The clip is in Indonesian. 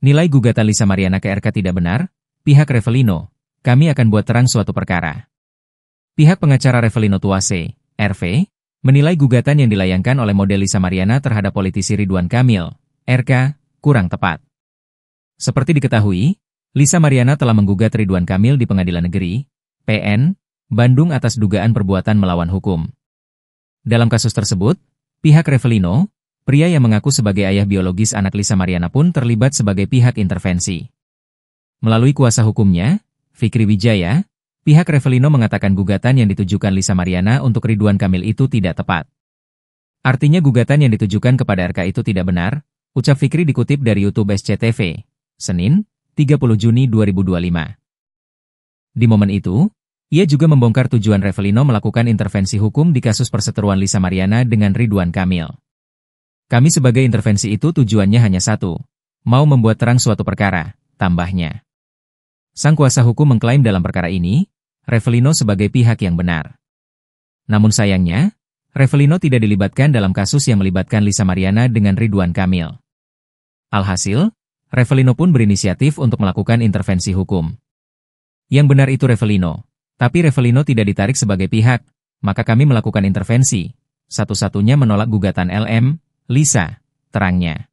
Nilai gugatan Lisa Mariana ke RK tidak benar, pihak Revelino, kami akan buat terang suatu perkara. Pihak pengacara Revelino Tuase, RV, menilai gugatan yang dilayangkan oleh model Lisa Mariana terhadap politisi Ridwan Kamil, RK, kurang tepat. Seperti diketahui, Lisa Mariana telah menggugat Ridwan Kamil di Pengadilan Negeri, PN, Bandung atas dugaan perbuatan melawan hukum. Dalam kasus tersebut, pihak Revelino, pria yang mengaku sebagai ayah biologis anak Lisa Mariana pun terlibat sebagai pihak intervensi. Melalui kuasa hukumnya, Fikri Wijaya, pihak Revelino mengatakan gugatan yang ditujukan Lisa Mariana untuk Ridwan Kamil itu tidak tepat. Artinya gugatan yang ditujukan kepada RK itu tidak benar, ucap Fikri dikutip dari YouTube SCTV, Senin, 30 Juni 2025. Di momen itu, ia juga membongkar tujuan Revelino melakukan intervensi hukum di kasus perseteruan Lisa Mariana dengan Ridwan Kamil. Kami sebagai intervensi itu tujuannya hanya satu, mau membuat terang suatu perkara, tambahnya. Sang kuasa hukum mengklaim dalam perkara ini, Revelino sebagai pihak yang benar. Namun sayangnya, Revelino tidak dilibatkan dalam kasus yang melibatkan Lisa Mariana dengan Ridwan Kamil. Alhasil, Revelino pun berinisiatif untuk melakukan intervensi hukum. Yang benar itu Revelino, tapi Revelino tidak ditarik sebagai pihak, maka kami melakukan intervensi, satu-satunya menolak gugatan LM, Lisa, terangnya.